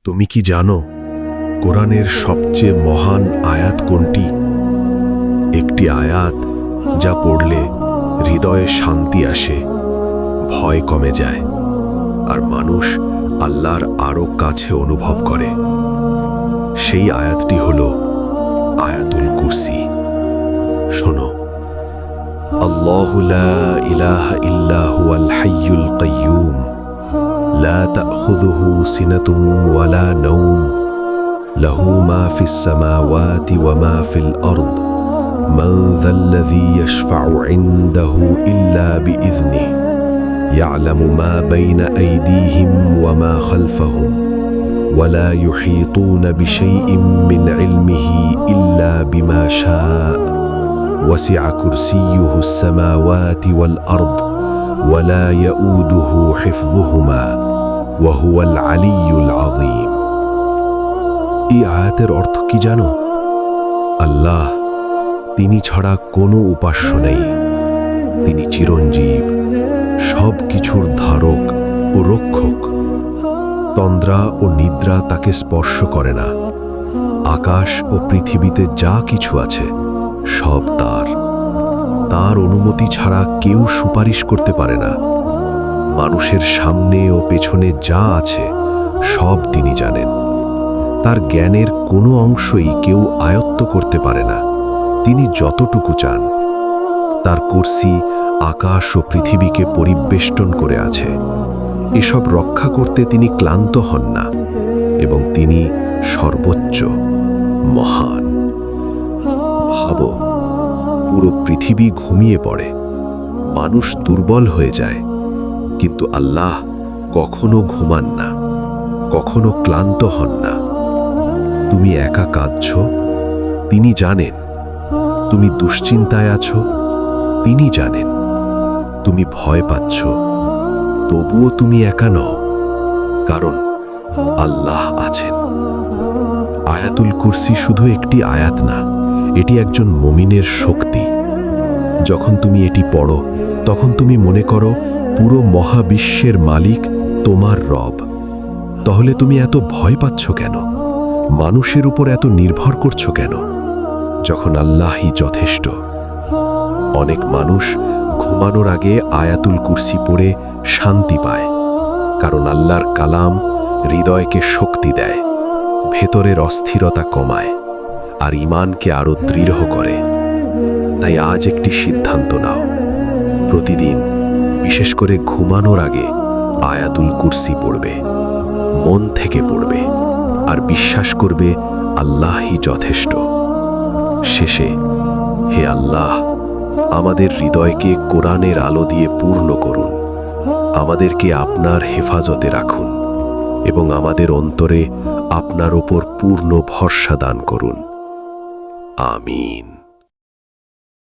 তুমি কি জানো কোরআনের সবচেয়ে মহান আয়াত কোনটি? একটি আয়াত যা পড়লে হৃদয়ে শান্তি আসে, ভয় কমে যায়, আর মানুষ আল্লাহর আরও কাছে অনুভব করে। সেই আয়াতটি হল আয়াতুল কুরসি। শোনো, আল্লাহু লা ইলাহা ইল্লা হুয়াল হাইয়ুল কাইয়্যুম লা তাখুযুহু সিনাতুন ওয়ালা নাওম লাহু মা ফিস সামাওয়াতি ওয়া মা ফিল আরদ মান যাল্লাযী ইয়াশফা'ু ইনদাহু ইল্লা বিইযনিহি ইয়া'লামু মা বাইনা আইদিহিম ওয়া মা খালফাহুম ولا يحيطون بشيء من علمه إلا بما شاء وسع كرسيه السماوات والأرض ولا يؤوده حفظهما وهو العلي العظيم। এই আয়াতের অর্থ কি জানো? আল্লাহ, তিনি ছাড়া কোনো উপাস্য নেই। তিনি চিরঞ্জীব, সব কিছুর ধারক ও রক্ষক। তন্দ্রা ও নিদ্রা তাকে স্পর্শ করে না। আকাশ ও পৃথিবীতে যা কিছু আছে সব তার অনুমতি ছাড়া কেউ সুপারিশ করতে পারে না। মানুষের সামনে ও পেছনে যা আছে সব তিনি জানেন। তার জ্ঞানের কোনো অংশই কেউ আয়ত্ত করতে পারে না। তিনি যতটুকু চান। তার কুরসি আকাশ ও পৃথিবীকে পরিবেষ্টন করে আছে। এসব রক্ষা করতে তিনি ক্লান্ত হন না, এবং তিনি সর্বোচ্চ, মহান। ভাবো, পুরো পৃথিবী ঘুমিয়ে পড়ে, মানুষ দুর্বল হয়ে যায়, কিন্তু আল্লাহ কখনো ঘুমান না, কখনো ক্লান্ত হন না। তুমি একা কাঁদছ, তিনি জানেন। তুমি দুশ্চিন্তায় আছো, তিনি জানেন। তুমি ভয় পাচ্ছ, তবুও তুমি একা নও, কারণ আল্লাহ আছেন। আয়াতুল কুরসি শুধু একটি আয়াত না, এটি একজন মুমিনের শক্তি। যখন তুমি এটি পড়ো, তখন তুমি মনে করো পুরো মহাবিশ্বের মালিক তোমার রব। তাহলে তুমি এত ভয় পাচ্ছ কেন? মানুষের উপর এত নির্ভর করছো কেন, যখন আল্লাহই যথেষ্ট? অনেক মানুষ ঘুমানোর আগে আয়াতুল কুরসি পড়ে শান্তি পায়, কারণ আল্লাহর কালাম হৃদয়কে শক্তি দেয়, ভেতরের অস্থিরতা কমায়, আর ঈমানকে আরো দৃঢ় করে। তাই আজ একটি সিদ্ধান্ত নাও, প্রতিদিন, বিশেষ করে ঘুমানোর আগে আয়াতুল কুরসি পড়বে, মন থেকে পড়বে, আর বিশ্বাস করবে আল্লাহই যথেষ্ট। শেষে, হে আল্লাহ, আমাদের হৃদয়কে কোরআনের আলো দিয়ে পূর্ণ করুন, আমাদেরকে আপনার হেফাজতে রাখুন, এবং আমাদের অন্তরে আপনার ওপর পূর্ণ ভরসা দান করুন। আমিন।